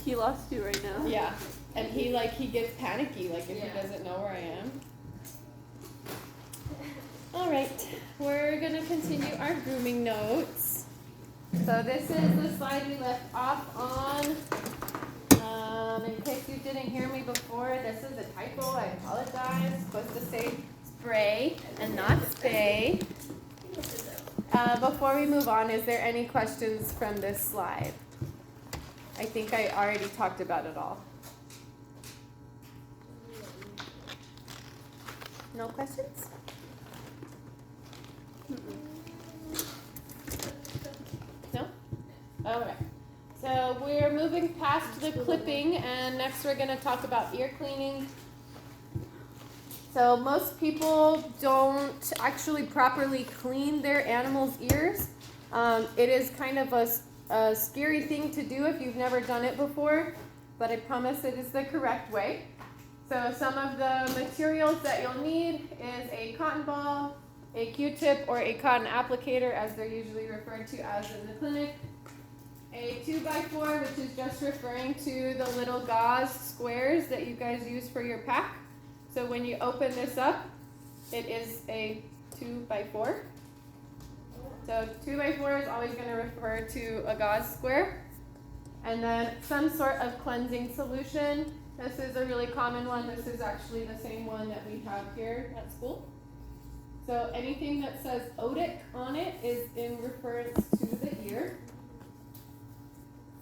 He lost you right now. Yeah. And he gets panicky, if he doesn't know where I am. All right, we're gonna continue our grooming notes. So this is the slide we left off on. In case you didn't hear me before, this is a typo. I apologize. It's supposed to say spray and not spay. Before we move on, is there any questions from this slide? I think I already talked about it all. No questions? No? All right. So we're moving past the clipping, and next we're going to talk about ear cleaning. So most people don't actually properly clean their animal's ears. It is kind of a scary thing to do if you've never done it before, but I promise it is the correct way. So some of the materials that you'll need is a cotton ball, a Q-tip, or a cotton applicator, as they're usually referred to as in the clinic. A 2x4, which is just referring to the little gauze squares that you guys use for your pack. So when you open this up, it is a 2x4. So 2x4 is always going to refer to a gauze square. And then some sort of cleansing solution. This is a really common one. This is actually the same one that we have here at school. So anything that says otic on it is in reference to the ear.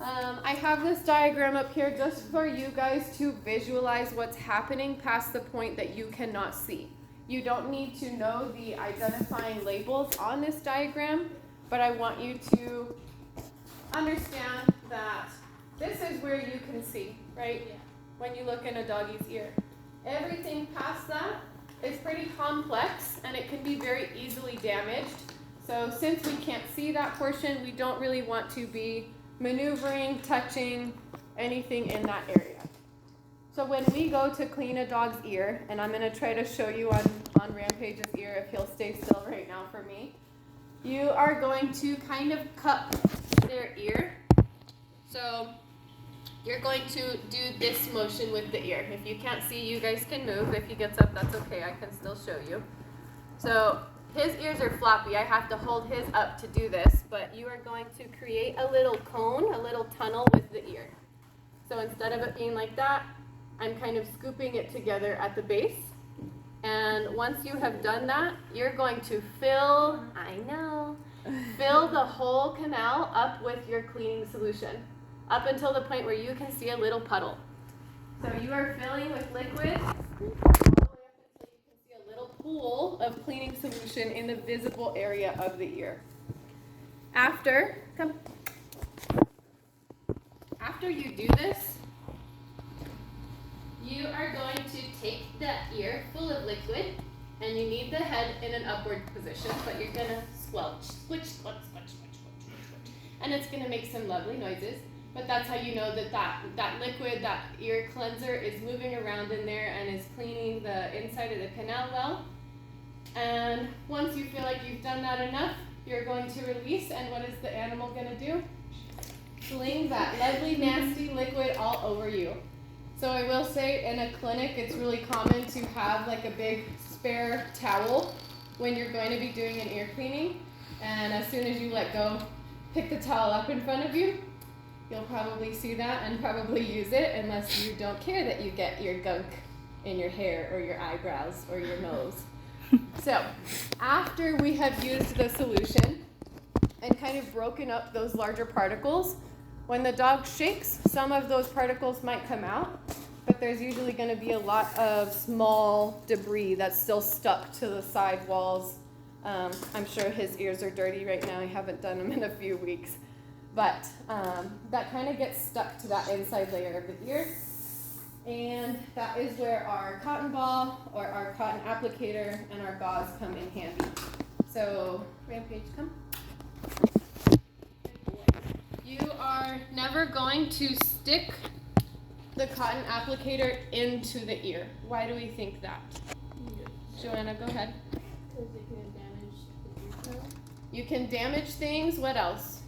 I have this diagram up here just for you guys to visualize what's happening past the point that you cannot see. You don't need to know the identifying labels on this diagram, but I want you to understand that this is where you can see, right? Yeah. When you look in a doggy's ear. Everything past that is pretty complex, and it can be very easily damaged. So since we can't see that portion, we don't really want to be maneuvering, touching, anything in that area. So when we go to clean a dog's ear, and I'm going to try to show you on Rampage's ear if he'll stay still right now for me, you are going to kind of cup their ear. So you're going to do this motion with the ear. If you can't see, you guys can move. If he gets up, that's okay. I can still show you. So his ears are floppy. I have to hold his up to do this, but you are going to create a little cone, a little tunnel with the ear. So instead of it being like that, I'm kind of scooping it together at the base. And once you have done that, you're going to fill the whole canal up with your cleaning solution, up until the point where you can see a little puddle. So you are filling with liquid pool of cleaning solution in the visible area of the ear. After you do this, you are going to take that ear full of liquid, and you need the head in an upward position, but you're going to squelch, squish, squelch, squelch, squelch, squelch, squelch. And it's going to make some lovely noises. But that's how you know that liquid, that ear cleanser, is moving around in there and is cleaning the inside of the canal well. And once you feel like you've done that enough, you're going to release, and what is the animal going to do? Fling that lovely, nasty liquid all over you. So I will say, in a clinic, it's really common to have like a big spare towel when you're going to be doing an ear cleaning. And as soon as you let go, pick the towel up in front of you. You'll probably see that and probably use it, unless you don't care that you get your gunk in your hair or your eyebrows or your nose. So after we have used the solution and kind of broken up those larger particles, when the dog shakes, some of those particles might come out, but there's usually going to be a lot of small debris that's still stuck to the side walls. I'm sure his ears are dirty right now. I haven't done them in a few weeks. But that kind of gets stuck to that inside layer of the ear. And that is where our cotton ball or our cotton applicator and our gauze come in handy. So, Rampage, come. You are never going to stick the cotton applicator into the ear. Why do we think that? Joanna, go ahead. Because it can damage the ear canal. You can damage things. What else?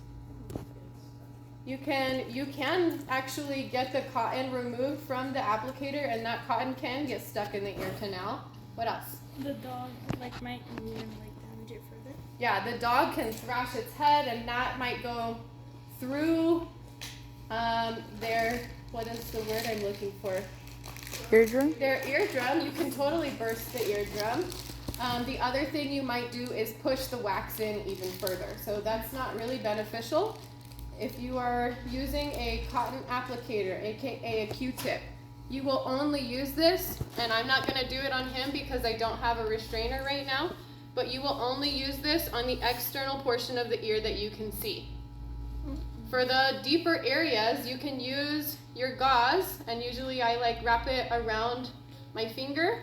You can actually get the cotton removed from the applicator, and that cotton can get stuck in the ear canal. What else? The dog might even damage it further. Yeah, the dog can thrash its head, and that might go through their, what is the word I'm looking for? Eardrum? Their eardrum. You can totally burst the eardrum. The other thing you might do is push the wax in even further. So that's not really beneficial. If you are using a cotton applicator, aka a Q-tip, you will only use this, and I'm not going to do it on him because I don't have a restrainer right now, but you will only use this on the external portion of the ear that you can see. For the deeper areas, you can use your gauze, and usually I wrap it around my finger,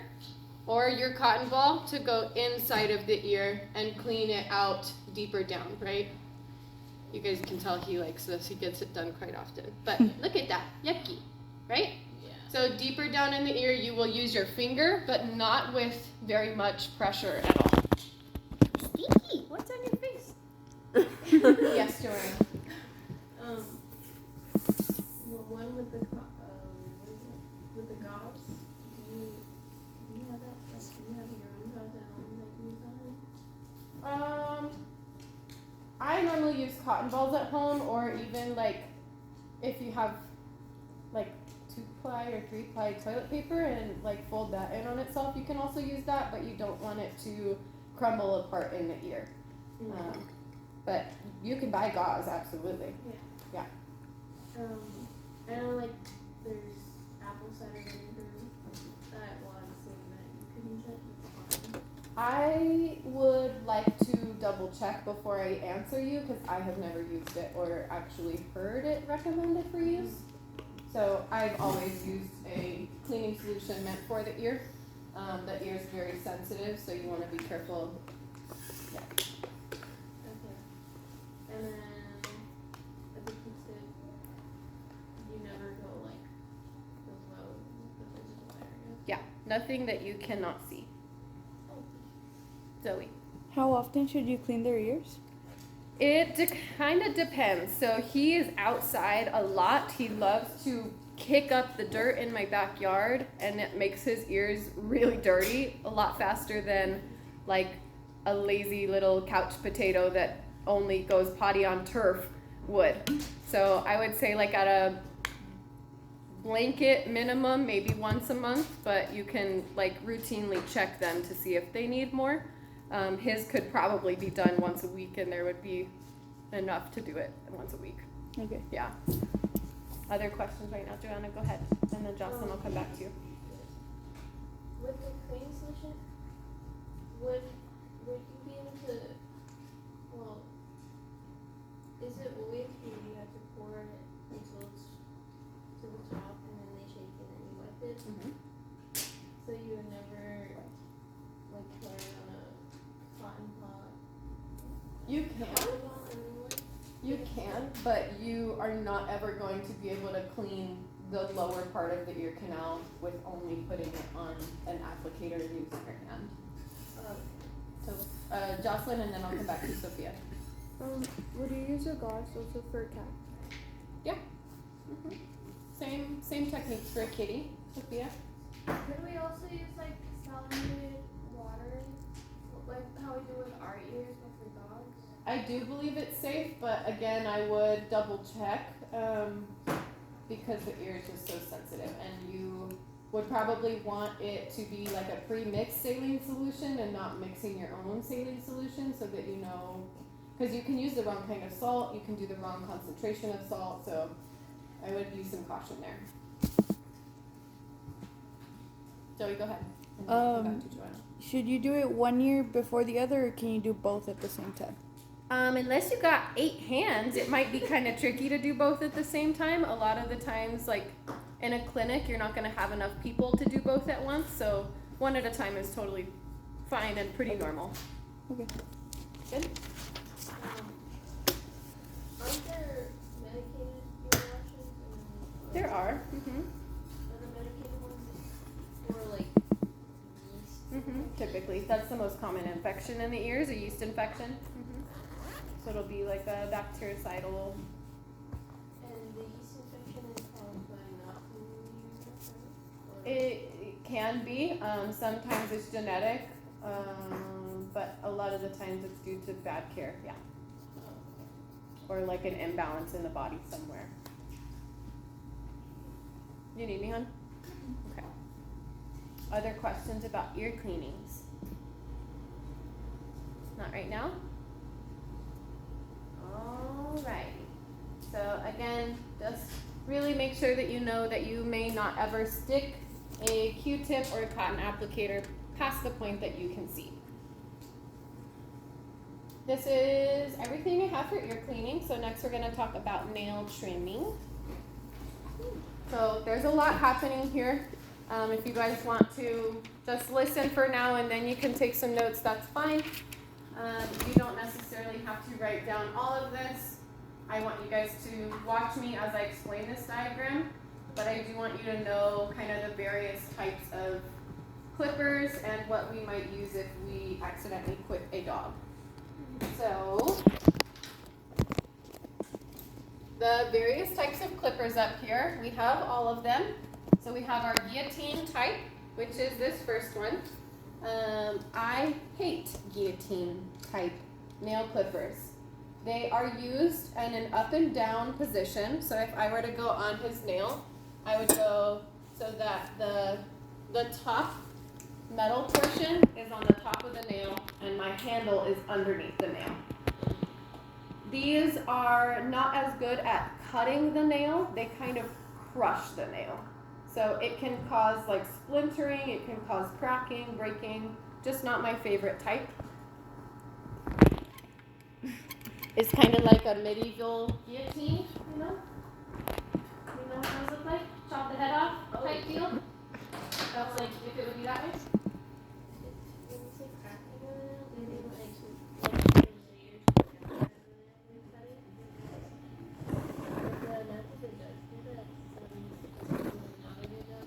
or your cotton ball to go inside of the ear and clean it out deeper down, right? You guys can tell he likes this. He gets it done quite often. But look at that. Yucky, right? Yeah. So deeper down in the ear, you will use your finger, but not with very much pressure at all. Stinky. What's on your face? Yes, Joanna. The one with the with the gauze. Do you have that? Do you have your own gauze at home that you use on it? I normally use cotton balls at home, or even if you have 2-ply or 3-ply toilet paper and fold that in on itself, you can also use that, but you don't want it to crumble apart in the ear. But you can buy gauze, absolutely. I know there's apple cider vinegar that was saying that you could use it. It's fine. I would like to double check before I answer you, because I have never used it or actually heard it recommended for use. So I've always used a cleaning solution meant for the ear. The ear is very sensitive, so you want to be careful. Yeah. Okay. And then I think you said you never go below the physical area. Yeah, nothing that you cannot see. Zoe. How often should you clean their ears? It kind of depends. So he is outside a lot. He loves to kick up the dirt in my backyard, and it makes his ears really dirty a lot faster than a lazy little couch potato that only goes potty on turf would. So I would say at a blanket minimum, maybe once a month, but you can routinely check them to see if they need more. His could probably be done once a week, and there would be enough to do it once a week. Okay. Yeah. Other questions right now, Joanna? Go ahead, and then Jocelyn will come back to you. With the cleaning solution, would you be able to? Well, is it always you have to pour it until it's to the top, and then they shake it and you wipe it? Mm-hmm. So you would never pour it on a cotton pot. You can. Cotton pot anymore? You can, but you are not ever going to be able to clean the lower part of the ear canal with only putting it on an applicator and using your hand. So, Jocelyn, and then I'll come back to Sophia. Would you use a gauze also for a cat? Yeah. Same techniques for a kitty, Sophia. Could we also use salinated water, how we do with our ears but for dogs? I do believe it's safe, but again, I would double check because the ear is just so sensitive, and you would probably want it to be a pre-mixed saline solution and not mixing your own saline solution, so that you know, because you can use the wrong kind of salt, you can do the wrong concentration of salt, so I would use some caution there. Joey, go ahead. And then I'll go back to Joanna. Should you do it one ear before the other, or can you do both at the same time? Unless you got 8 hands, it might be kind of tricky to do both at the same time. A lot of the times, in a clinic, you're not going to have enough people to do both at once, so one at a time is totally fine and pretty normal. Okay. Good? Aren't there medicated ear washes? There are. Are the medicated ones for yeast? Typically. That's the most common infection in the ears, a yeast infection. So it'll be a bactericidal. It can be. Sometimes it's genetic, but a lot of the times it's due to bad care, yeah. Or like an imbalance in the body somewhere. You need me, hon? Okay. Other questions about ear cleanings? Not right now? Alright. So again, just really make sure that you know that you may not ever stick a Q-tip or a cotton applicator past the point that you can see. This is everything I have for ear cleaning. So next we're going to talk about nail trimming. So there's a lot happening here. If you guys want to just listen for now and then you can take some notes, that's fine. You don't necessarily have to write down all of this. I want you guys to watch me as I explain this diagram, but I do want you to know kind of the various types of clippers and what we might use if we accidentally clip a dog. So, the various types of clippers up here, we have all of them. So we have our guillotine type, which is this first one. I hate guillotine type nail clippers. They are used in an up and down position. So if I were to go on his nail, I would go so that the top metal portion is on the top of the nail and my handle is underneath the nail. These are not as good at cutting the nail. They kind of crush the nail. So it can cause like splintering, it can cause cracking, breaking, just not my favorite type. It's kind of like a medieval guillotine, you know? You know what those look like? Chop the head off type deal? That's like if it would be that way. When you say cracking on it, do you mean like layers together and then cut it? But not if it does do that. So not a good job.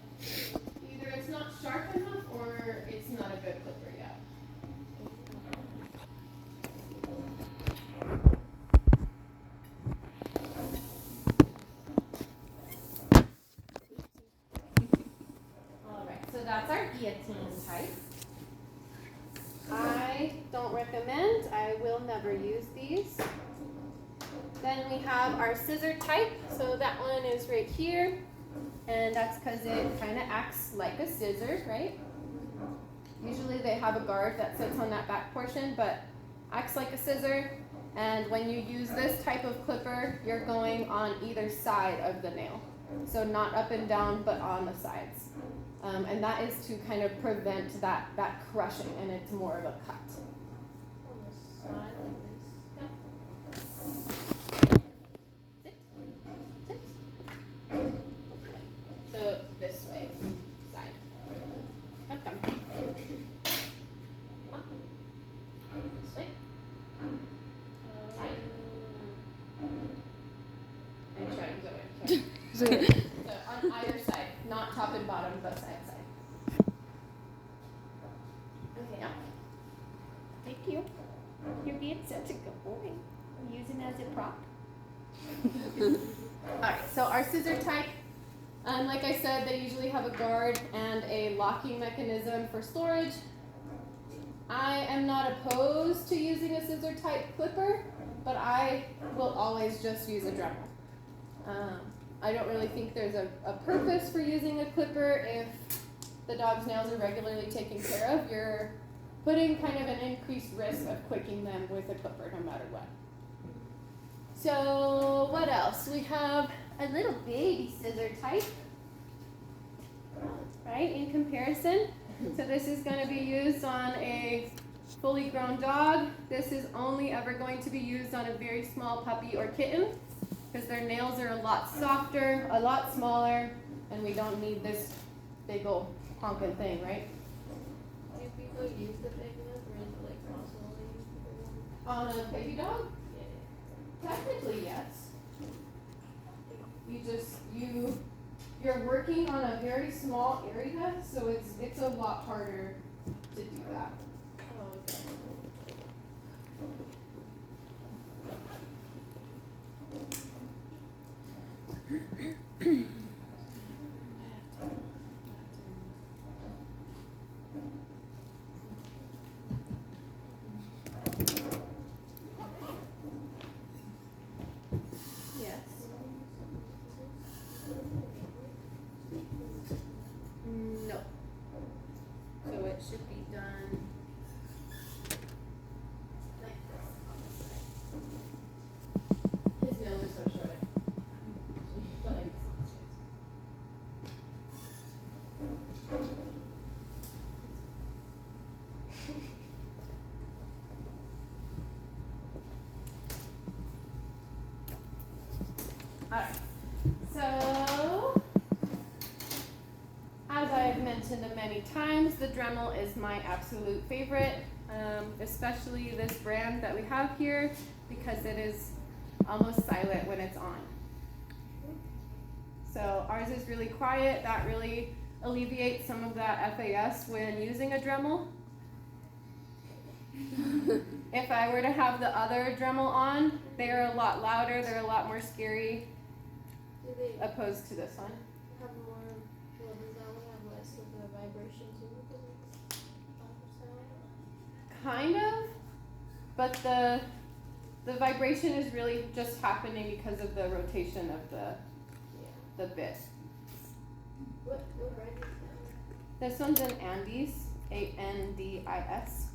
Either it's not sharp enough or it's not a good clipper yet. Alright, so that's our guillotine type. I don't recommend, I will never use these. Then we have our scissor type, so that one is right here. And that's because it kind of acts like a scissor, right? Usually they have a guard that sits on that back portion, but acts like a scissor. And when you use this type of clipper, you're going on either side of the nail. So not up and down, but on the sides. And that is to kind of prevent that crushing, and it's more of a cut. On the side like this. So this way, side. Come. This way. Side. I'm trying, sorry. So on either side, not top and bottom, but side. Okay. Yeah. Thank you. You're being such a good boy. I'm using it as a prop. Alright, so our scissor type, like I said, they usually have a guard and a locking mechanism for storage. I am not opposed to using a scissor type clipper, but I will always just use a Dremel. I don't really think there's a purpose for using a clipper if the dog's nails are regularly taken care of. You're putting kind of an increased risk of quicking them with a clipper no matter what. So what else? We have a little baby scissor type, right, in comparison. So this is going to be used on a fully grown dog. This is only ever going to be used on a very small puppy or kitten because their nails are a lot softer, a lot smaller, and we don't need this big old honking thing, right? Do people use the big ones or is it like possibly use the big ones? On a baby dog? Yeah. Technically, yes. You're working on a very small area, so it's a lot harder to do that. Oh, okay. So, as I've mentioned many times, the Dremel is my absolute favorite, especially this brand that we have here because it is almost silent when it's on. So ours is really quiet. That really alleviates some of that FAS when using a Dremel. If I were to have the other Dremel on, they're a lot louder, they're a lot more scary, Do they opposed to this one. have more, well, does that one have less of the vibration too? Because it's 5%? Kind of, but the vibration is really just happening because of the rotation of Yeah. the bit. What brand is that? This one's an Andis, ANDIS.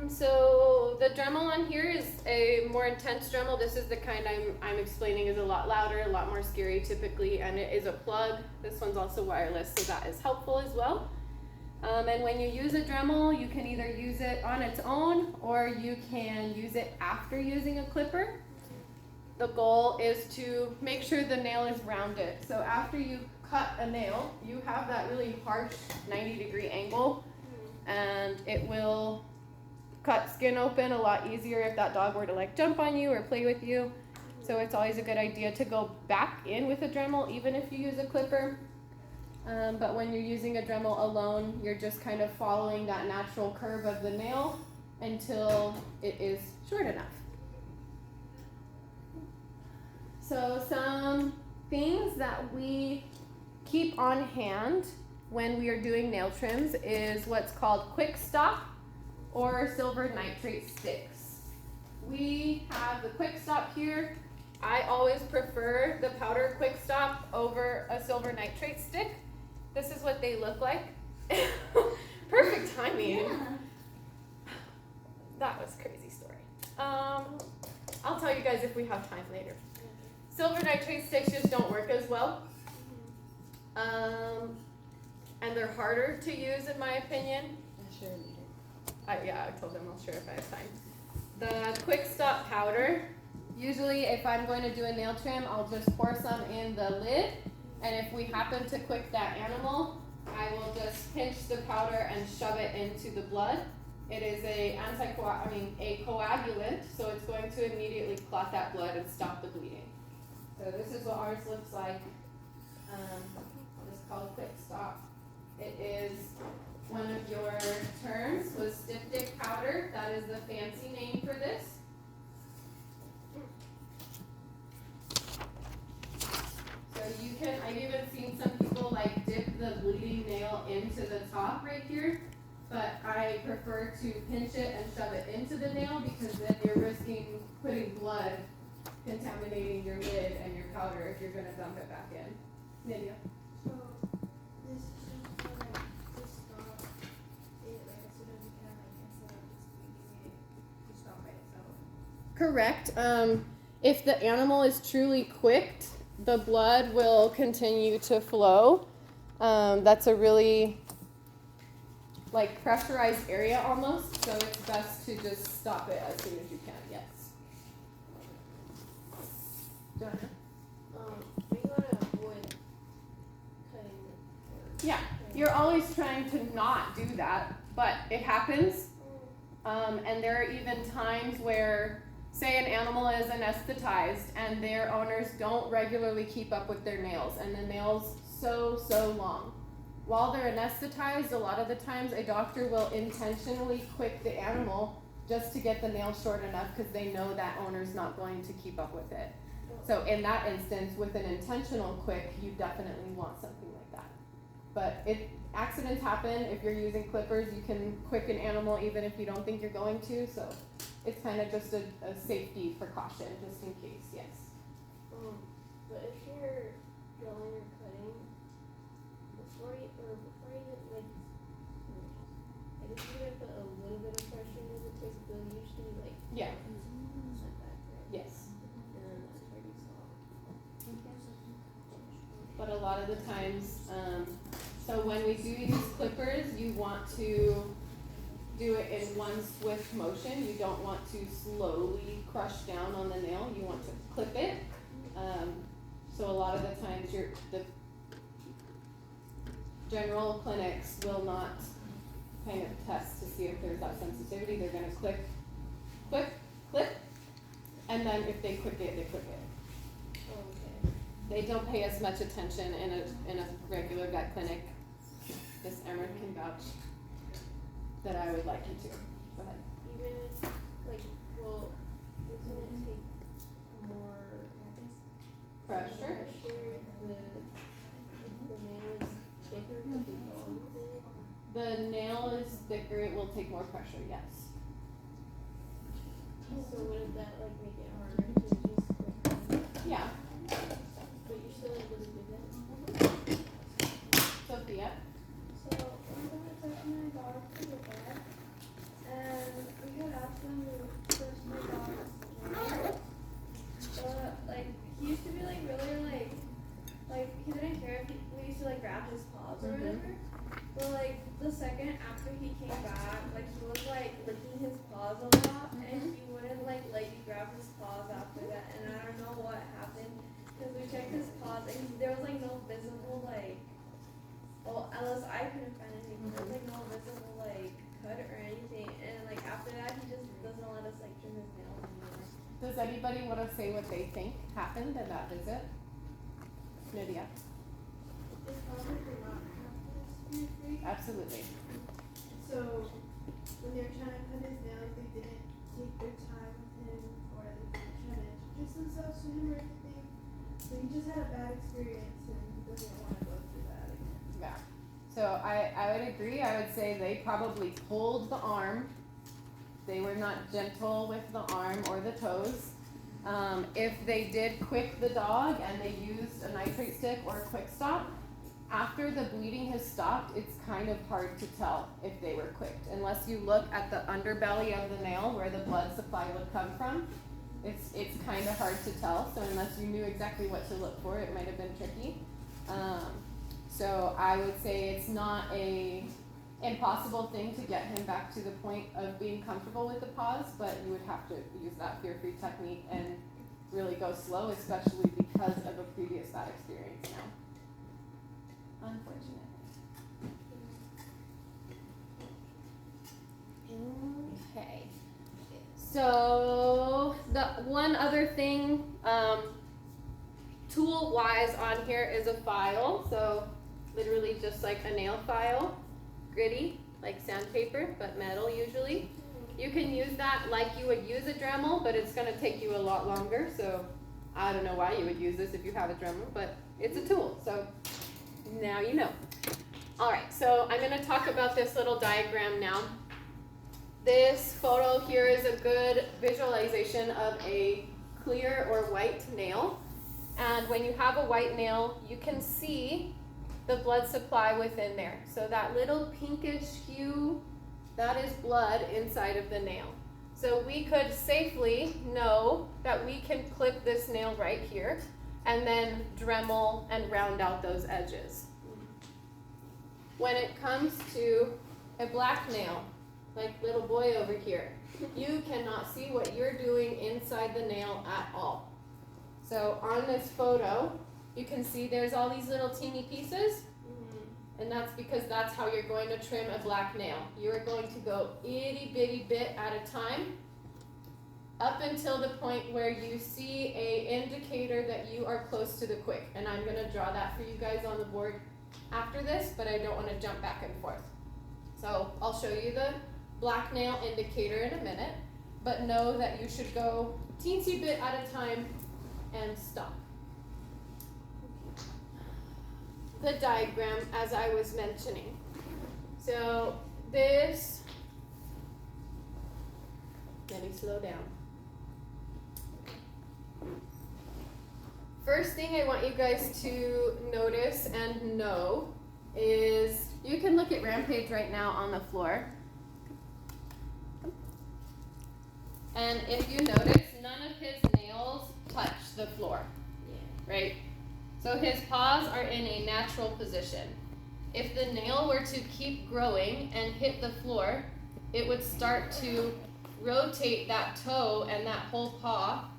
So the Dremel on here is a more intense Dremel. This is the kind I'm explaining is a lot louder, a lot more scary typically, and it is a plug. This one's also wireless, so that is helpful as well. And when you use a Dremel, you can either use it on its own or you can use it after using a clipper. The goal is to make sure the nail is rounded. So after you cut a nail, you have that really harsh 90-degree angle, and it will cut skin open a lot easier if that dog were to like jump on you or play with you. So it's always a good idea to go back in with a Dremel even if you use a clipper. But when you're using a Dremel alone, you're just kind of following that natural curve of the nail until it is short enough. So some things that we keep on hand when we are doing nail trims is what's called quick stop or silver nitrate sticks. We have the quick stop here. I always prefer the powder quick stop over a silver nitrate stick. This is what they look like. Perfect timing. Yeah. That was a crazy story. I'll tell you guys if we have time later. Silver nitrate sticks just don't work as well. And they're harder to use in my opinion. I'll share later. Yeah, I told them I'll share if I have time. The quick stop powder, usually if I'm going to do a nail trim, I'll just pour some in the lid. And if we happen to quick that animal, I will just pinch the powder and shove it into the blood. It is a coagulant, so it's going to immediately clot that blood and stop the bleeding. So this is what ours looks like. It's called quick stop. It is one of your terms was styptic powder. That is the fancy name for this. So you can, I've even seen some people like dip the bleeding nail into the top right here, but I prefer to pinch it and shove it into the nail because then you're risking putting blood contaminating your lid and your powder if you're going to dump it back in. Nydia. So this is just for like to stop it, like as soon as you can, like instead of just leaving it to stop by itself. Correct. If the animal is truly quicked, the blood will continue to flow. That's a really like pressurized area almost, so it's best to just stop it as soon as you can. Yes. Joanna? We gotta avoid cutting the Yeah, you're always trying to not do that, but it happens. And there are even times where, say an animal is anesthetized and their owners don't regularly keep up with their nails, and the nail's so long. While they're anesthetized, a lot of the times a doctor will intentionally quick the animal just to get the nail short enough because they know that owner's not going to keep up with it. So in that instance, with an intentional quick, you definitely want something like that. But accidents happen. If you're using clippers, you can quick an animal even if you don't think you're going to. So it's kind of just a safety precaution, just in case, yes. But if you're drilling or cutting, before you like, I guess you're gonna put a little bit of pressure into the place, but usually like Yeah. like that, right? Yes. And then that's pretty soft. But a lot of the times, so when we do use clippers, you want to do it in one swift motion. You don't want to slowly crush down on the nail. You want to clip it. So a lot of the times the general clinics will not kind of test to see if there's that sensitivity. They're going to clip, and then if they click it, they click it. Okay. They don't pay as much attention in a regular vet clinic. Miss Emmer can vouch that I would like you to. Go ahead. Even if, like, well, doesn't it take more Pressure. The nail is thicker to be going with it? The nail is thicker, it will take more pressure, yes. So wouldn't that like make it harder to just like, Yeah. but you're still able to do that? Sophia? So one time I took my dog to the vet, and we had asked them to search my dog's name, but like he used to be like really like he didn't care if we used to like grab his paws or whatever. But like the second after he came back, like he was like licking his paws a lot, and he wouldn't like let you grab his paws after that. And I don't know what happened, because we checked his paws and there was like no visible like, well, unless I couldn't find anything, there was like no visible like cut or anything. And like after that, he just doesn't let us like trim his nails anymore. Does anybody want to say what they think happened in that visit? Nydia? It's probably for not being free. Absolutely. So when they were trying to cut his nails, they didn't take their time with him, or they didn't try to introduce themselves to him or anything. So he just had a bad experience and he doesn't want to go through that again. Yeah. So I would agree. I would say they probably pulled the arm. They were not gentle with the arm or the toes. If they did quick the dog and they used a nitrate stick or a quick stop, after the bleeding has stopped, it's kind of hard to tell if they were quicked. Unless you look at the underbelly of the nail where the blood supply would come from, it's kind of hard to tell. So unless you knew exactly what to look for, it might have been tricky. So I would say it's not a impossible thing to get him back to the point of being comfortable with the paws, but you would have to use that fear-free technique and really go slow, especially because of a previous bad experience now. Unfortunately. Okay. So the one other thing, tool-wise on here is a file. So literally just like a nail file. Gritty, like sandpaper, but metal usually. You can use that like you would use a Dremel, but it's going to take you a lot longer. So I don't know why you would use this if you have a Dremel, but it's a tool. So now you know. All right, so I'm going to talk about this little diagram now. This photo here is a good visualization of a clear or white nail. And when you have a white nail, you can see the blood supply within there. So that little pinkish hue, that is blood inside of the nail. So we could safely know that we can clip this nail right here and then Dremel and round out those edges. When it comes to a black nail, like little boy over here, you cannot see what you're doing inside the nail at all. So on this photo, you can see there's all these little teeny pieces, and that's because that's how you're going to trim a black nail. You are going to go itty bitty bit at a time up until the point where you see a indicator that you are close to the quick. And I'm going to draw that for you guys on the board after this, but I don't want to jump back and forth. So I'll show you the black nail indicator in a minute, but know that you should go teensy bit at a time and stop. The diagram as I was mentioning. So this, let me slow down. First thing I want you guys to notice and know is, you can look at Rampage right now on the floor. And if you notice, none of his nails touch the floor, right? So his paws are in a natural position. If the nail were to keep growing and hit the floor, it would start to rotate that toe and that whole paw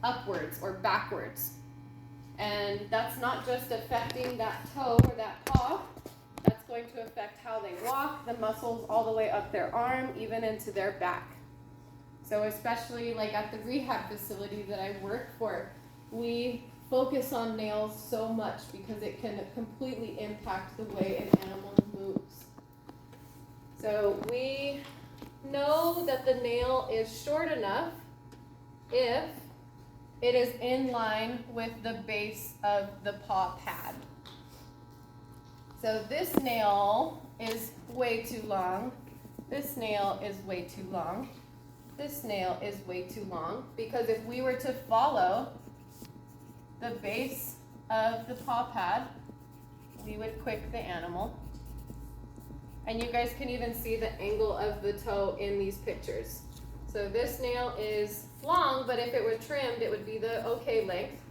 upwards or backwards. And that's not just affecting that toe or that paw, that's going to affect how they walk, the muscles all the way up their arm, even into their back. So especially like at the rehab facility that I work for, we focus on nails so much because it can completely impact the way an animal moves. So we know that the nail is short enough if it is in line with the base of the paw pad. So this nail is way too long. This nail is way too long. This nail is way too long, because if we were to follow the base of the paw pad, we would quick the animal. And you guys can even see the angle of the toe in these pictures. So this nail is long, but if it were trimmed, it would be the okay length.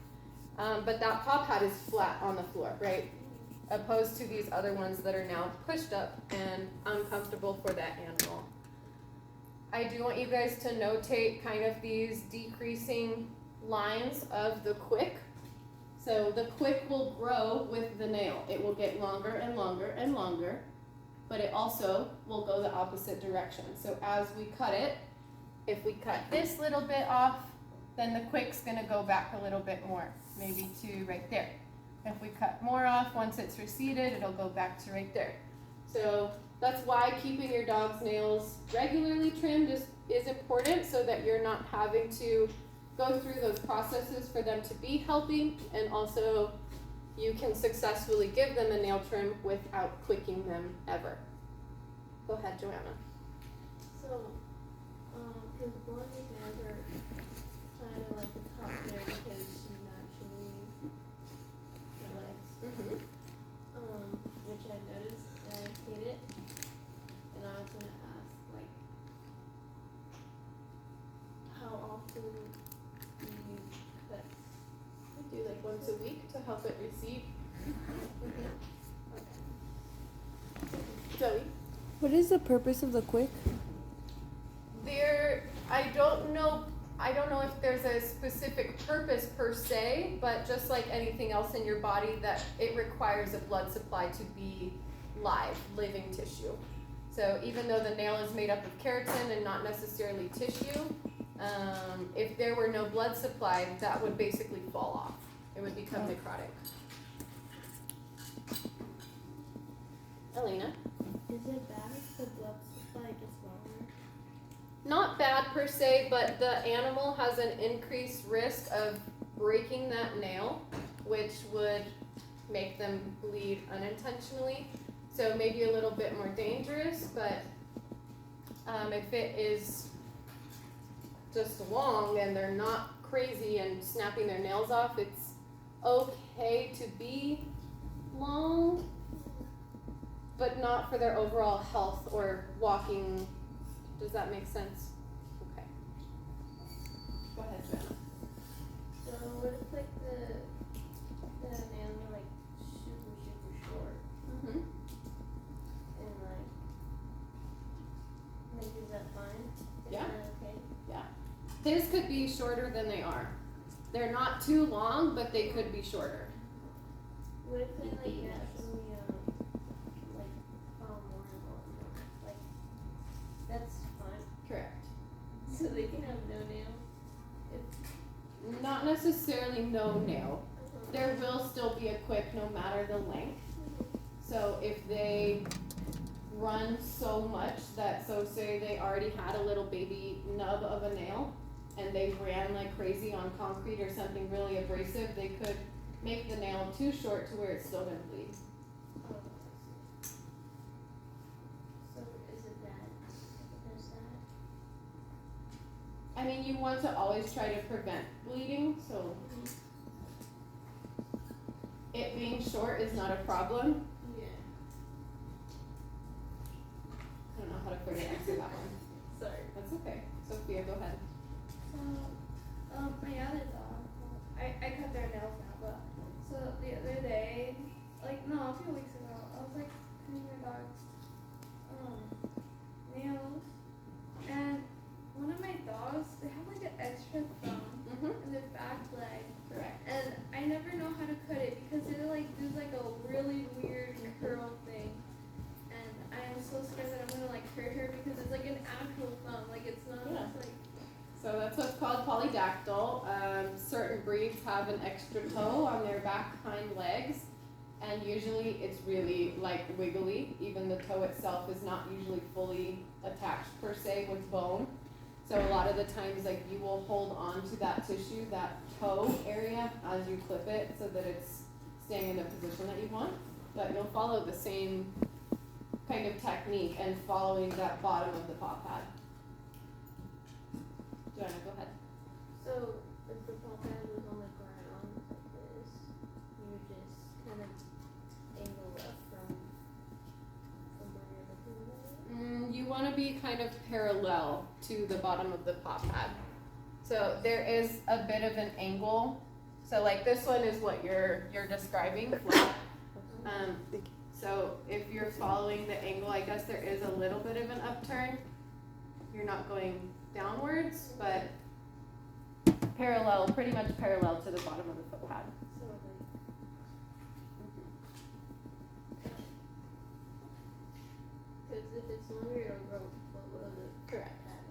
But that paw pad is flat on the floor, right? Opposed to these other ones that are now pushed up and uncomfortable for that animal. I do want you guys to notate kind of these decreasing lines of the quick. So the quick will grow with the nail. It will get longer and longer and longer, but it also will go the opposite direction. So as we cut it, if we cut this little bit off, then the quick's gonna go back a little bit more, maybe to right there. If we cut more off, once it's receded, it'll go back to right there. So that's why keeping your dog's nails regularly trimmed is important, so that you're not having to go through those processes for them to be healthy, and also you can successfully give them a nail trim without quicking them ever. Go ahead, Joanna. So, because Bonnie's nails are kind of like the top there because she naturally relaxed. Which I noticed and I hate it. And I was gonna ask, like, how often do you cut? I do like once a week to help it recede. Okay. Zoe? What is the purpose of the quick? I don't know if there's a specific purpose per se, but just like anything else in your body, that it requires a blood supply to be live, living tissue. So even though the nail is made up of keratin and not necessarily tissue, if there were no blood supply, that would basically fall off. It would become necrotic. Elena? Is it bad if the blood supply gets longer? Not bad per se, but the animal has an increased risk of breaking that nail, which would make them bleed unintentionally. So maybe a little bit more dangerous, but if it is just long and they're not crazy and snapping their nails off, it's okay to be long, but not for their overall health or walking. Does that make sense? Okay. Go ahead, Joanna. So what if like the nails are like super short and like is that fine? Is Yeah. that okay? His could be shorter than they are. They're not too long, but they could be shorter. What if they like naturally like fall more and more? Like that's fine. Correct. So they can have no nail. Not necessarily no nail. There will still be a quick no matter the length. So if they run so much that, so say they already had a little baby nub of a nail and they ran like crazy on concrete or something really abrasive, they could make the nail too short to where it's still gonna bleed. Oh, I see. So is it bad if there's that? I mean, you want to always try to prevent bleeding, so it being short is not a problem. Yeah. I don't know how to further answer that one. Sorry. That's okay. Sophia, go ahead. So, my other dog, I cut their nails now, but so the other day, like no, a few weeks ago, I was like cutting my dog's nails, breeds have an extra toe on their back hind legs, and usually it's really like wiggly. Even the toe itself is not usually fully attached per se with bone. So a lot of the times, like, you will hold on to that tissue, that toe area, as you clip it so that it's staying in the position that you want. But you'll follow the same kind of technique and following that bottom of the paw pad. Joanna, go ahead. So if the paw pad was on the ground like this, you would just kind of angle up from where you're looking at it? You want to be kind of parallel to the bottom of the paw pad. So there is a bit of an angle. So like this one is what you're describing, flat. So if you're following the angle, I guess there is a little bit of an upturn. You're not going downwards, but parallel, pretty much parallel to the bottom of the foot pad. So like, because if it's longer, it'll grow below the Correct. pad,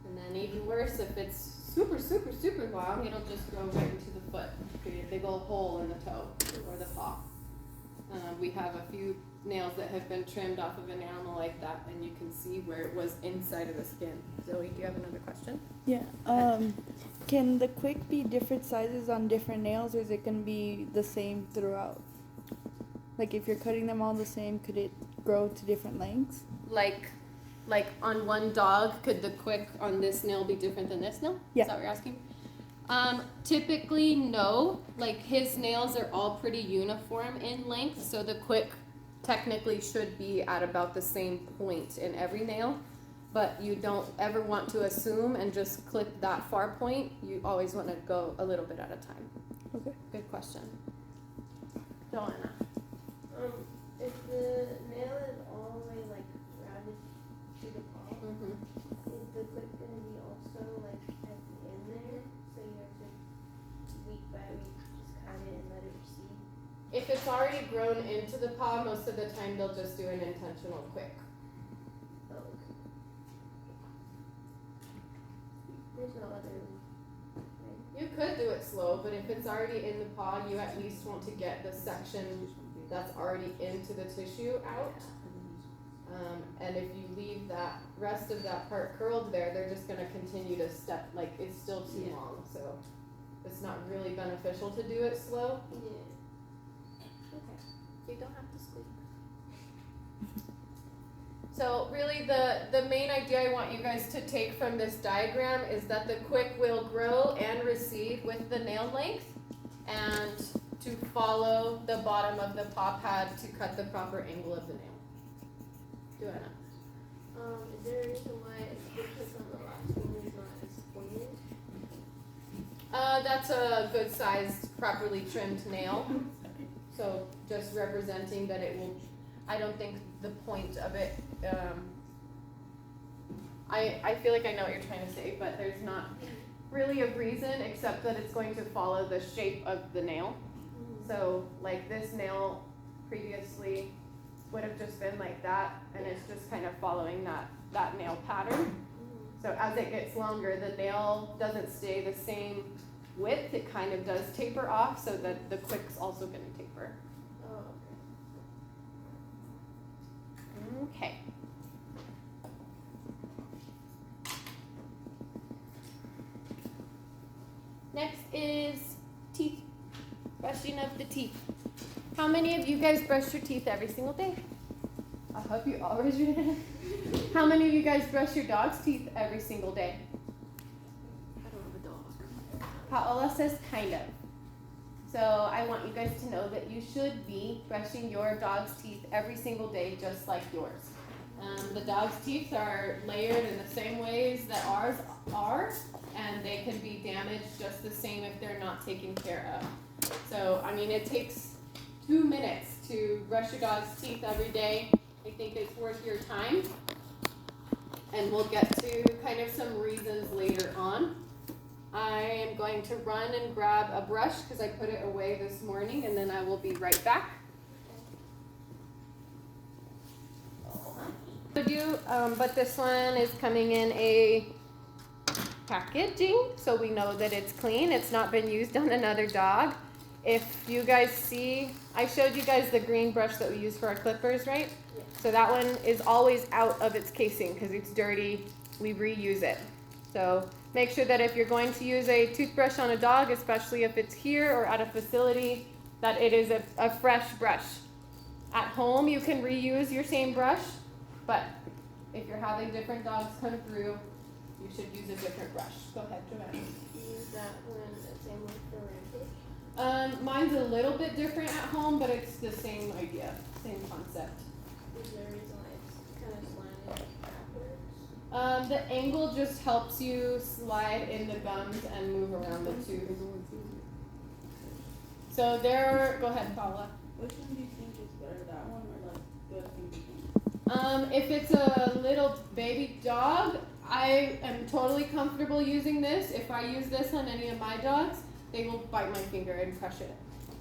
right? And then even worse, if it's super, super, super long, it'll just grow right into the foot, create a big old hole in the toe or the paw. We have a few nails that have been trimmed off of an animal like that, and you can see where it was inside of the skin. Zoe, do you have another question? Yeah. Can the quick be different sizes on different nails, or is it gonna be the same throughout? Like if you're cutting them all the same, could it grow to different lengths? Like on one dog, could the quick on this nail be different than this nail? Yeah. Is that what you're asking? Typically, no. Like his nails are all pretty uniform in length, so the quick technically should be at about the same point in every nail. But you don't ever want to assume and just clip that far point. You always want to go a little bit at a time. Okay. Good question. Joanna. If the nail is all the way like rounded to the paw, Mm-hmm. is the clip gonna be also like at the end there? So you have to week by week just cut it and let it recede. If it's already grown into the paw, most of the time they'll just do an intentional quick. Oh, okay. There's no other. Right? You could do it slow, but if it's already in the paw, you at least want to get the section that's already into the tissue out. And if you leave that rest of that part curled there, they're just going to continue to step, like it's still too long. So it's not really beneficial to do it slow. Yeah. Okay. You don't have to squeak. So really the main idea I want you guys to take from this diagram is that the quick will grow and recede with the nail length, and to follow the bottom of the paw pad to cut the proper angle of the nail. Joanna. Is there a reason why the clip on the last one is not as pointed? That's a good sized, properly trimmed nail. So just representing that it will, I don't think the point of it, I feel like I know what you're trying to say, but there's not really a reason except that it's going to follow the shape of the nail. So like this nail previously would have just been like that, and it's just kind of following that nail pattern. So as it gets longer, the nail doesn't stay the same width, it kind of does taper off, so that the quick's also going to taper. Oh, Okay. Next is teeth. Brushing of the teeth. How many of you guys brush your teeth every single day? I hope you all raise your hand. How many of you guys brush your dog's teeth every single day? I don't have a dog. Paola says kind of. So I want you guys to know that you should be brushing your dog's teeth every single day, just like yours. The dog's teeth are layered in the same ways that ours are, and they can be damaged just the same if they're not taken care of. So, I mean, it takes 2 minutes to brush your dog's teeth every day. I think it's worth your time. And we'll get to kind of some reasons later on. I am going to run and grab a brush because I put it away this morning, and then I will be right back. But this one is coming in a packaging so we know that it's clean. It's not been used on another dog. If you guys see, I showed you guys the green brush that we use for our clippers, right? Yeah. So that one is always out of its casing because it's dirty. We reuse it. So make sure that if you're going to use a toothbrush on a dog, especially if it's here or at a facility, that it is a fresh brush. At home, you can reuse your same brush, but if you're having different dogs come through, you should use a different brush. Go ahead, Joanna. Use that one, the same one for rampage. Mine's a little bit different at home, but it's the same idea, same concept. Is there a reason why it's kind of slanted backwards? The angle just helps you slide in the gums and move around the tooth. So go ahead, Paula. Which one do you think is better, that one or like the finger thing? If it's a little baby dog, I am totally comfortable using this. If I use this on any of my dogs, they will bite my finger and crush it.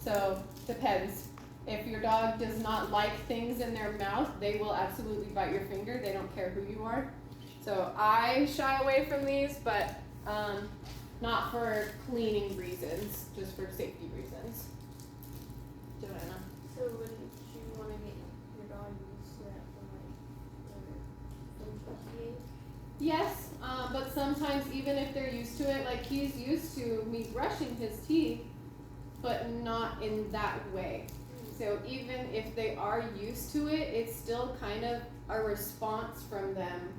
So, depends. If your dog does not like things in their mouth, they will absolutely bite your finger. They don't care who you are. So, I shy away from these, but not for cleaning reasons, just for safety reasons. Joanna. So wouldn't you want to get your dog used to that from puppy? Yes, but sometimes even if they're used to it, like he's used to me brushing his teeth, but not in that way. So even if they are used to it, it's still kind of a response from them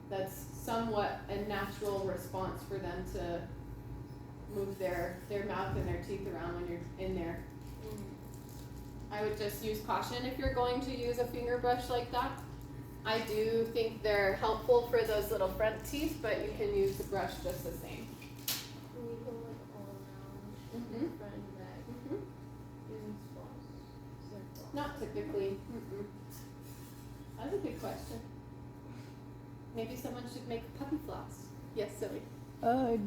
that's somewhat a natural response for them to move their mouth and their teeth around when you're in there. I would just use caution if you're going to use a finger brush like that. I do think they're helpful for those little front teeth, but you can use the brush just the same. And you go like all around, Mhm. front and back, using floss. Is there floss? Not typically. That's a good question. Maybe someone should make puppy floss. Yes, Zoe.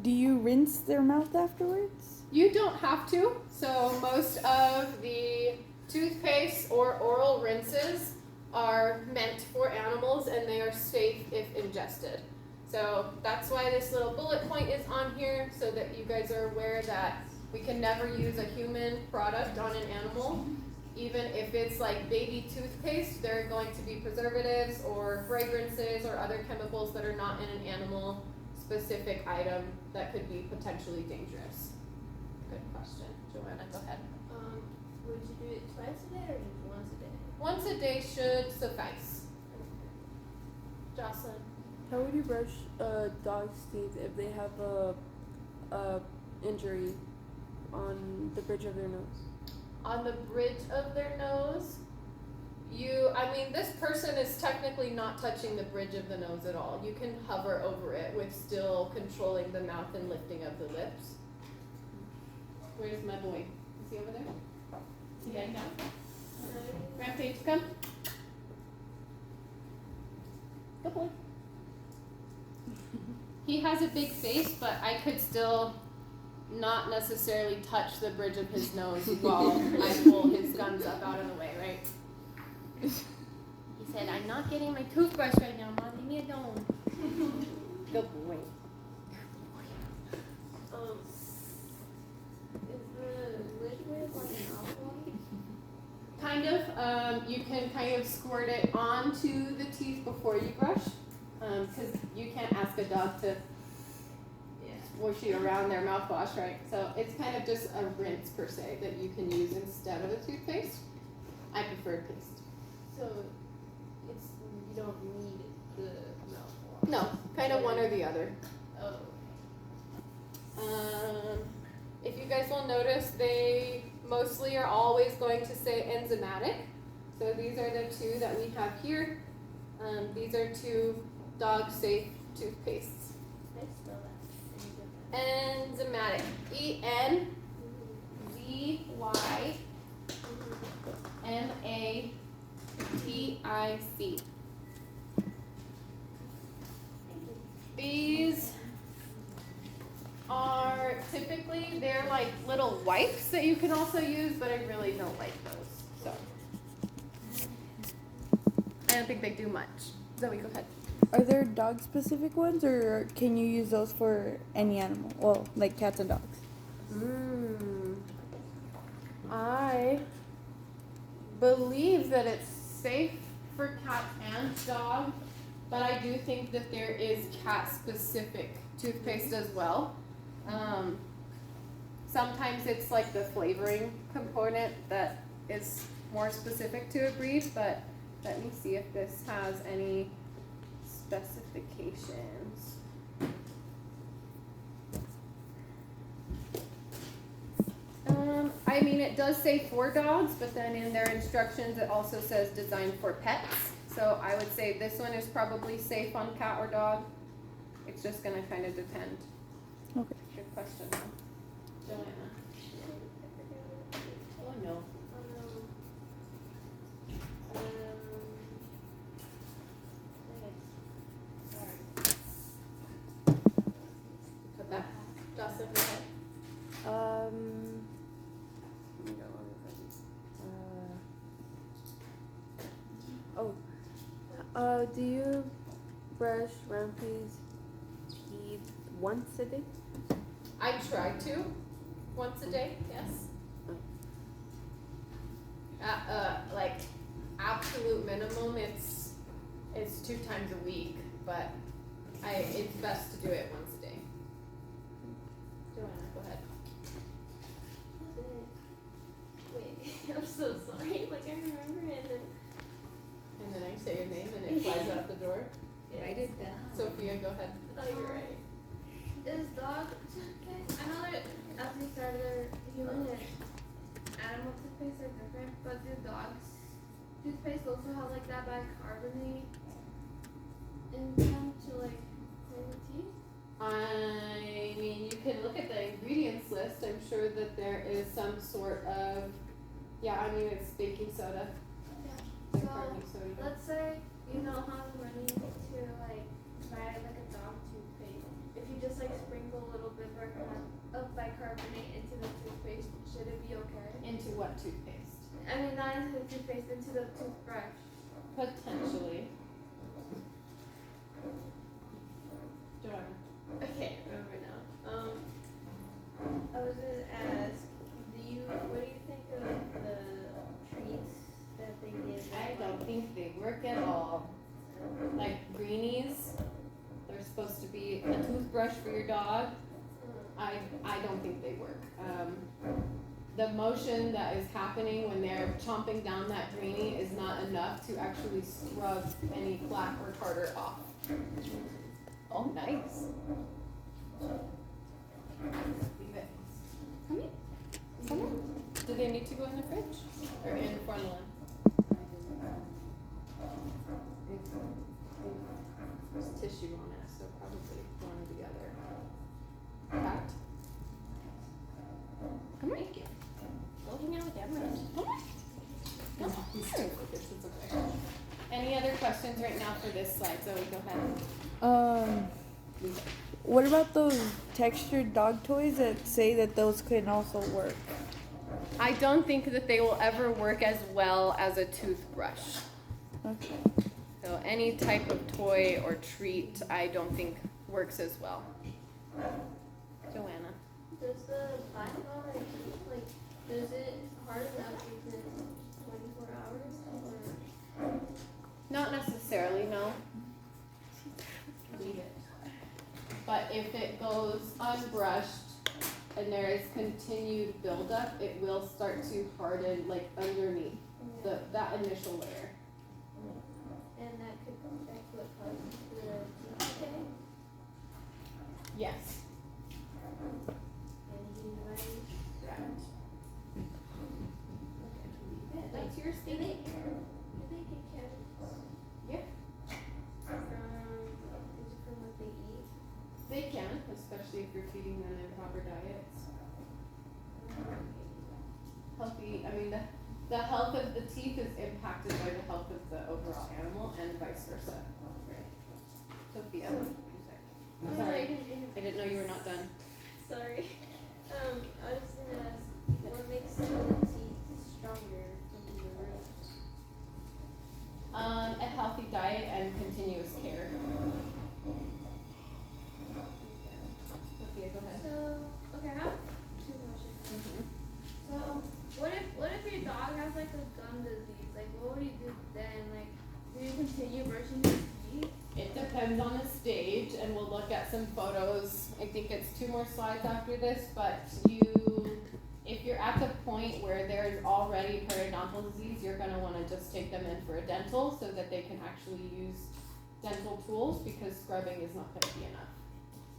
Do you rinse their mouth afterwards? You don't have to. So most of the toothpaste or oral rinses are meant for animals and they are safe if ingested. So that's why this little bullet point is on here so that you guys are aware that we can never use a human product on an animal. Even if it's like baby toothpaste, there are going to be preservatives or fragrances or other chemicals that are not in an animal specific item that could be potentially dangerous. Good question. Joanna, go ahead. Would you do it twice a day or just once a day? Once a day should suffice. Jocelyn. How would you brush a dog's teeth if they have a injury on the bridge of their nose? On the bridge of their nose, this person is technically not touching the bridge of the nose at all. You can hover over it with still controlling the mouth and lifting of the lips. Where's my boy? Is he over there? Is he heading down? Rampage, come. Good boy. He has a big face, but I could still not necessarily touch the bridge of his nose while I pull his gums up out of the way, right? He said, I'm not getting my toothbrush right now, Mom. Leave me alone. Good boy. Is the liquid like an alcohol? Kind of. You can kind of squirt it onto the teeth before you brush, because you can't ask a dog to swish you around their mouthwash, right? So it's kind of just a rinse per se that you can use instead of a toothpaste. I prefer paste. So you don't need the mouthwash. No, kind of one or the other. Oh. If you guys will notice, they mostly are always going to say enzymatic. So these are the two that we have here. These are two dog-safe toothpastes. I spell that. Enzymatic. ENZYMATIC. These are typically, they're like little wipes that you can also use, but I really don't like those. So I don't think they do much. Zoe, go ahead. Are there dog specific ones, or can you use those for any animal? Well, like cats and dogs. I believe that it's safe for cat and dog, but I do think that there is cat specific toothpaste as well. Sometimes it's like the flavoring component that is more specific to a breed, but let me see if this has any specifications. I mean, it does say for dogs, but then in their instructions it also says designed for pets. So I would say this one is probably safe on cat or dog. It's just gonna kind of depend. Okay. Good question, huh? Joanna. Oh no. Put that dust in your head. Do you brush Rampy's teeth once a day? I try to once a day, yes. Like absolute minimum, it's 2 times a week, but it's best to do it once a day. Joanna, go ahead. Wait, I'm so sorry. Like I remember it. And then I say your name and it flies out the door. Write it down. Sophia, go ahead. Oh, you're right. Is dog toothpaste? I know that as we started, human and animal toothpaste are different, but do dogs toothpaste also have like that bicarbonate in them to like clean the teeth? I mean, you can look at the ingredients list. I'm sure that there is some sort of, I mean, it's baking soda. So Bicarbonate soda. let's say you don't have the money to like buy like a dog toothpaste. If you just like sprinkle a little bit of bicarbonate into the toothpaste, should it be okay? Into what toothpaste? I mean, not into the toothpaste, into the toothbrush. Potentially. Joanna. I can't remember now. I was gonna ask, what do you think of the treats that they give? I don't think they work at all. Like greenies, they're supposed to be a toothbrush for your dog. I don't think they work. The motion that is happening when they're chomping down that greenie is not enough to actually scrub any plaque or tartar off. Oh, nice. Leave it. Come here. Come here. Do they need to go in the fridge or in formalin? There's tissue on it, so probably one or the other. Cat. Come here. Thank you. Go hang out with everyone. Come on. He's too focused. It's okay. Any other questions right now for this slide? Zoe, go ahead. What about those textured dog toys that say that those can also work? I don't think that they will ever work as well as a toothbrush. Okay. So any type of toy or treat, I don't think works as well. Joanna. Does the black dog like does it harden up within 24 hours or? Not necessarily, no. Leave it. But if it goes unbrushed and there is continued buildup, it will start to harden like underneath that initial layer. And that could cause the teeth decay. Yes. And gingivitis. Correct. That's your Do state. they get cavities? Yeah. Is it from what they eat? They can, especially if you're feeding them improper diets. Healthy, I mean, the health of the teeth is impacted by the health of the overall animal and vice versa. Sophia, I'm sorry, I didn't know you were not done. Sorry. I was gonna ask, what makes the teeth stronger from the roots? A healthy diet and continuous care. more slides after this, but if you're at the point where there's already periodontal disease, you're gonna wanna just take them in for a dental so that they can actually use dental tools, because scrubbing is not gonna be enough.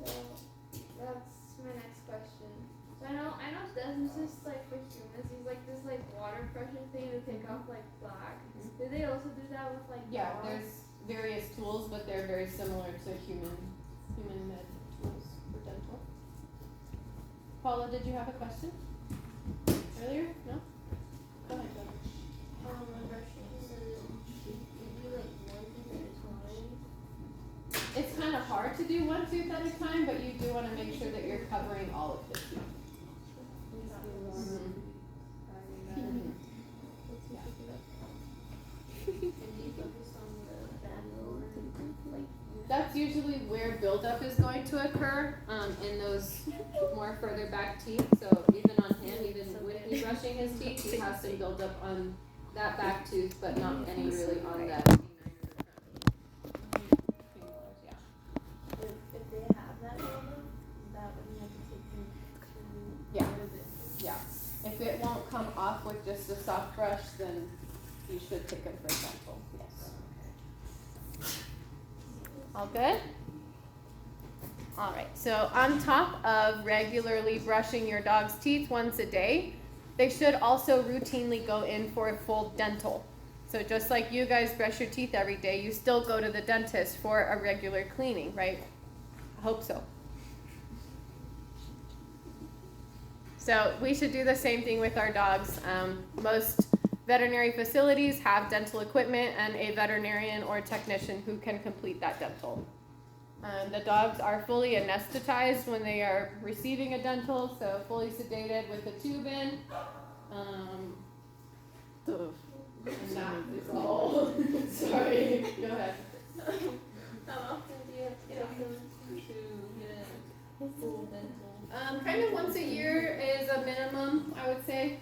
So that's my next question. So I know dentists like for humans use like this like water pressure thing to take off like plaque. Do they also do that with like Yeah, dogs? there's various tools, but they're very similar to human med tools for dental. Paula, did you have a question earlier? No? Go ahead, go. When brushing the teeth, you do like one tooth at a time. It's kind of hard to do one tooth at a time, but you do want to make sure that you're covering all of the teeth. Mhm. Yeah. And do you focus on the bad or like That's usually where buildup is going to occur in those more further back teeth. So even on hand, even with me brushing his teeth, he has some buildup on that back tooth, but not any really on that C9 or the front. Yeah. if they have that problem, that would you have to take them to Yeah. get rid of it. Yeah. If it won't come off with just a soft brush, then you should take it for a dental. Yes. All good? All right, so on top of regularly brushing your dog's teeth once a day, they should also routinely go in for a full dental. So just like you guys brush your teeth every day, you still go to the dentist for a regular cleaning, right? I hope so. So we should do the same thing with our dogs. Most veterinary facilities have dental equipment and a veterinarian or technician who can complete that dental. The dogs are fully anesthetized when they are receiving a dental, so fully sedated with a tube in. And that is all. Sorry, go ahead. How often do you have to take them to get a full dental? Kind of once a year is a minimum, I would say.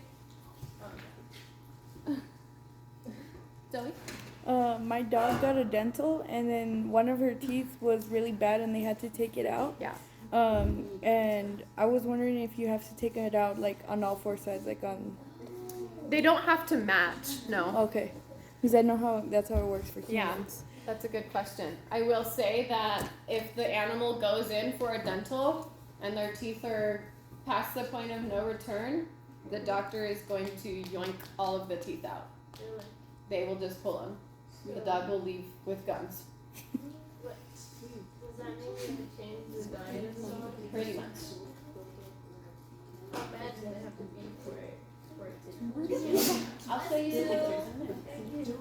Zoe? My dog got a dental, and then one of her teeth was really bad, and they had to take it out. Yeah. And I was wondering if you have to take it out like on all four sides, like on. They don't have to match, no. Okay, because I know that's how it works for humans. Yeah, that's a good question. I will say that if the animal goes in for a dental and their teeth are past the point of no return, the doctor is going to yoink all of the teeth out. Really? They will just pull them. The dog will leave with gums. What? Does that mean you have to change the diet or something? Pretty much. How bad does it have to be for it to I'll show you the pictures in a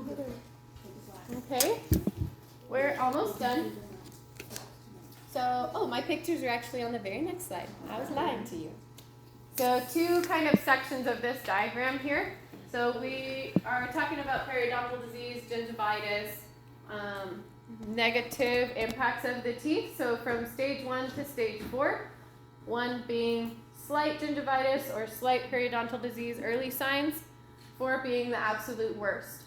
minute. Okay, we're almost done. So, my pictures are actually on the very next slide. I was lying to you. So, two kind of sections of this diagram here. So we are talking about periodontal disease, gingivitis, negative impacts of the teeth. So from stage 1 to stage 4, 1 being slight gingivitis or slight periodontal disease, early signs, 4 being the absolute worst.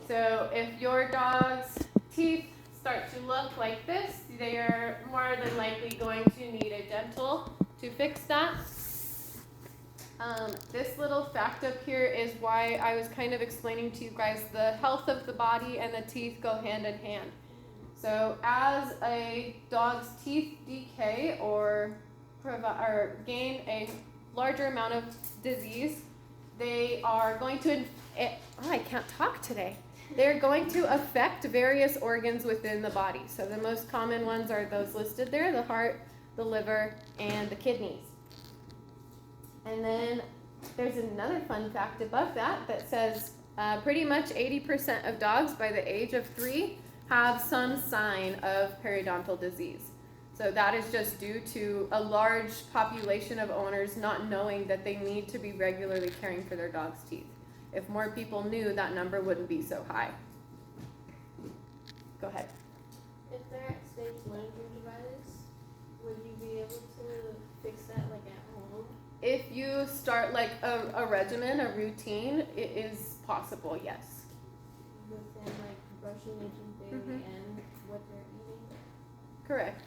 So if your dog's teeth start to look like this, they are more than likely going to need a dental to fix that. This little fact up here is why I was kind of explaining to you guys the health of the body and the teeth go hand in hand. So as a dog's teeth decay or gain a larger amount of disease, they are going to, I can't talk today. They're going to affect various organs within the body. So the most common ones are those listed there, the heart, the liver, and the kidneys. And then there's another fun fact above that says pretty much 80% of dogs by the age of 3 have some sign of periodontal disease. So that is just due to a large population of owners not knowing that they need to be regularly caring for their dog's teeth. If more people knew, that number wouldn't be so high. Go ahead. If they're at stage 1 gingivitis, would you be able to fix that like at home? If you start like a regimen, a routine, it is possible, yes. With them like brushing their teeth daily and what they're eating? Correct.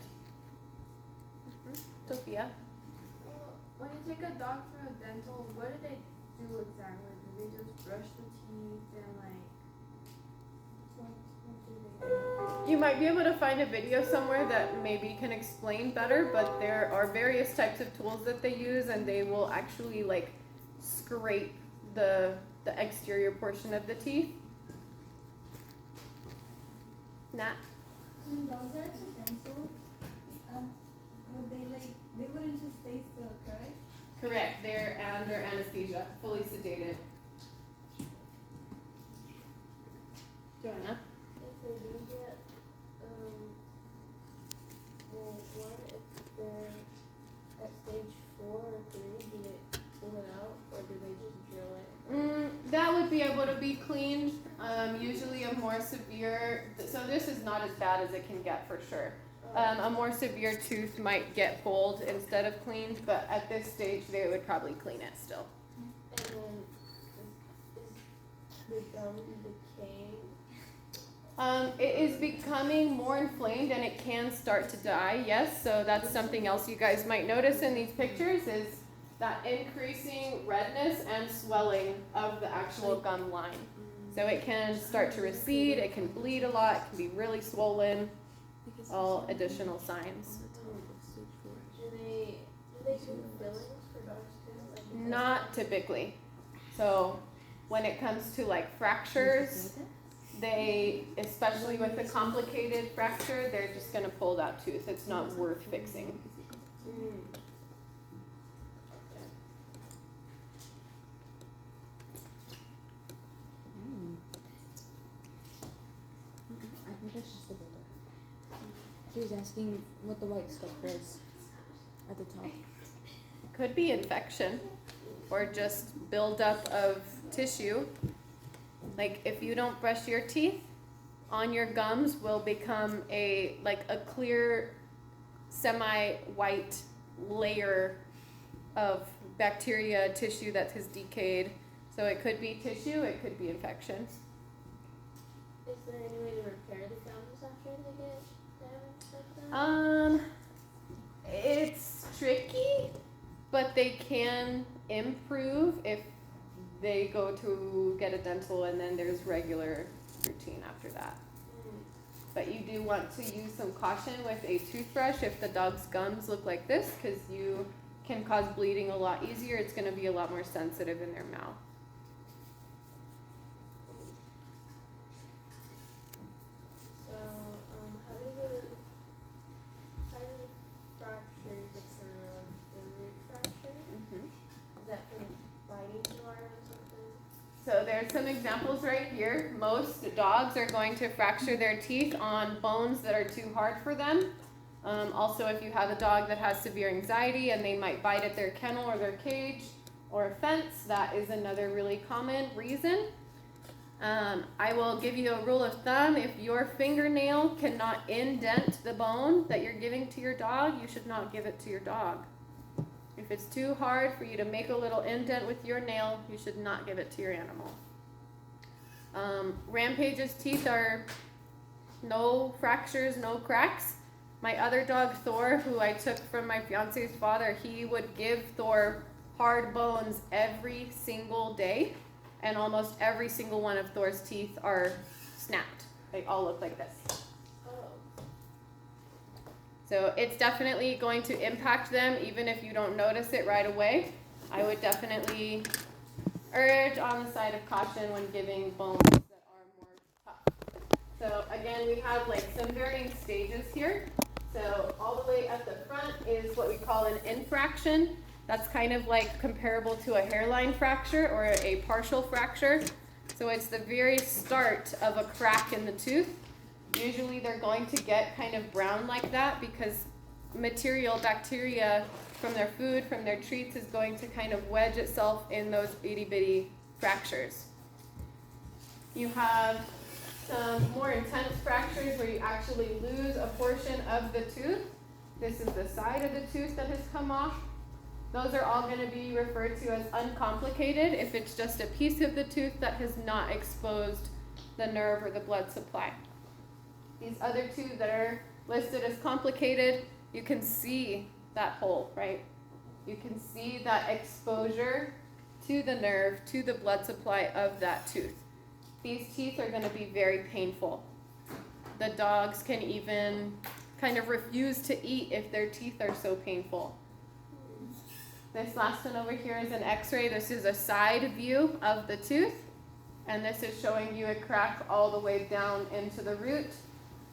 Sophia. Well, when you take a dog for a dental, what do they do exactly? Do they just brush the teeth and like what do they do? You might be able to find a video somewhere that maybe can explain better, but there are various types of tools that they use, and they will actually like scrape the exterior portion of the teeth. Nat? When dogs are at the dental, would they wouldn't just stay still, correct? Correct. They're under anesthesia, fully sedated. Joanna? If they do get, well, one, if they're at stage 4 or 3, do they pull it out or do they just drill it? That would be able to be cleaned. Usually a more severe, so this is not as bad as it can get for sure. A more severe tooth might get pulled instead of cleaned, but at this stage they would probably clean it still. And then is the gum decaying? It is becoming more inflamed and it can start to die, yes, so that's something else you guys might notice in these pictures is that increasing redness and swelling of the actual gum line. So it can start to recede, it can bleed a lot, it can be really swollen, all additional signs. Do they do fillings for dogs too? Like, Not typically. So when it comes to like fractures, they, especially with a complicated fracture, they're just gonna pull that tooth. It's not worth fixing. I think that's just the builder. She was asking what the white stuff was at the top. Could be infection or just buildup of tissue. Like if you don't brush your teeth, on your gums will become a clear semi-white layer of bacteria tissue that has decayed. So it could be tissue, it could be infection. is there any way to repair the gums after they get damaged like that? It's tricky, but they can improve if they go to get a dental and then there's regular routine after that. But you do want to use some caution with a toothbrush if the dog's gums look like this, because you can cause bleeding a lot easier. It's going to be a lot more sensitive in their mouth. So, how do the fractures occur? The root fracture? Is that from biting too hard or something? So there's some examples right here. Most dogs are going to fracture their teeth on bones that are too hard for them. Also, if you have a dog that has severe anxiety and they might bite at their kennel or their cage or a fence, that is another really common reason. I will give you a rule of thumb. If your fingernail cannot indent the bone that you're giving to your dog, you should not give it to your dog. If it's too hard for you to make a little indent with your nail, you should not give it to your animal. Rampage's teeth are no fractures, no cracks. My other dog, Thor, who I took from my fiance's father, he would give Thor hard bones every single day, and almost every single one of Thor's teeth are snapped. They all look like this. So it's definitely going to impact them even if you don't notice it right away. I would definitely urge on the side of caution when giving bones that are more tough. So again, we have like some varying stages here. So all the way at the front is what we call an infraction. That's kind of like comparable to a hairline fracture or a partial fracture. So it's the very start of a crack in the tooth. Usually they're going to get kind of brown like that because bacteria from their food, from their treats, is going to kind of wedge itself in those itty bitty fractures. You have some more intense fractures where you actually lose a portion of the tooth. This is the side of the tooth that has come off. Those are all going to be referred to as uncomplicated if it's just a piece of the tooth that has not exposed the nerve or the blood supply. These other two that are listed as complicated, you can see that hole, right? You can see that exposure to the nerve, to the blood supply of that tooth. These teeth are going to be very painful. The dogs can even kind of refuse to eat if their teeth are so painful. This last one over here is an x-ray. This is a side view of the tooth, and this is showing you a crack all the way down into the root.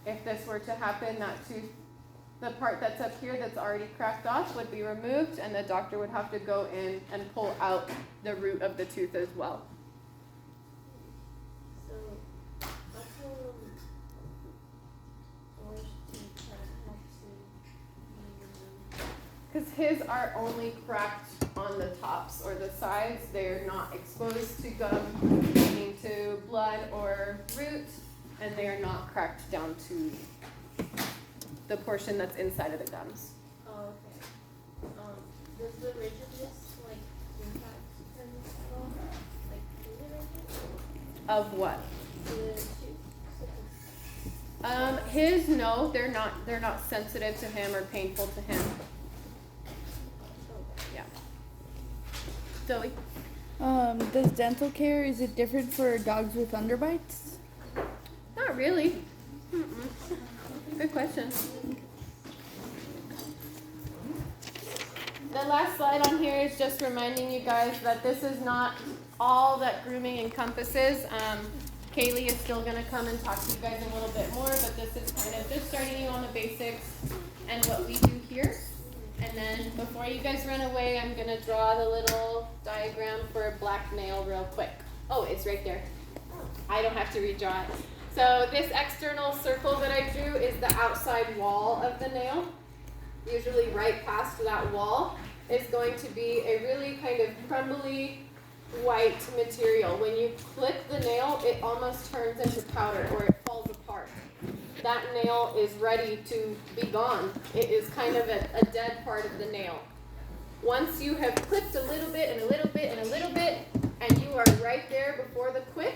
If this were to happen, that tooth, the part that's up here that's already cracked off would be removed, and the doctor would have to go in and pull out the root of the tooth as well. So, how come orange teeth have to Because his are only cracked on the tops or the sides. They're not exposed to gum, meaning to blood or root, and they are not cracked down to the portion that's inside of the gums. Oh, okay. Does the rigidness, like, impact him at all? Like, is it rigid? Of what? The tooth? His, no, they're not sensitive to him or painful to him. Yeah. Zoe? Does dental care, is it different for dogs with underbites? Not really. Mm-mm. Good question. The last slide on here is just reminding you guys that this is not all that grooming encompasses. Kaylee is still going to come and talk to you guys a little bit more, but this is kind of just starting you on the basics and what we do here. And then before you guys run away, I'm going to draw the little diagram for a black nail real quick. Oh, it's right there. I don't have to redraw it. So this external circle that I drew is the outside wall of the nail. Usually right past that wall is going to be a really kind of crumbly white material. When you clip the nail, it almost turns into powder or it falls apart. That nail is ready to be gone. It is kind of a dead part of the nail. Once you have clipped a little bit and a little bit and a little bit, and you are right there before the quick,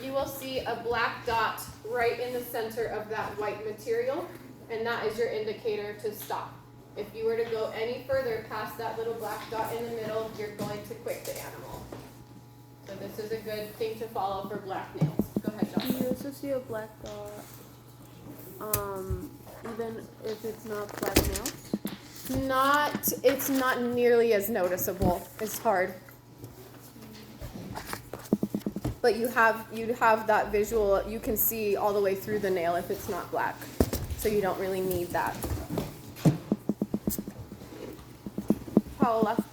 you will see a black dot right in the center of that white material, and that is your indicator to stop. If you were to go any further past that little black dot in the middle, you're going to quick the animal. So this is a good thing to follow for black nails. Go ahead, Do you Jocelyn. also see a black dot, even if it's not black nails? It's not nearly as noticeable. It's hard. But you'd have that visual, you can see all the way through the nail if it's not black. So you don't really need that. Paola.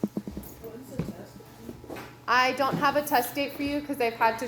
I don't have a test date for you because they've had to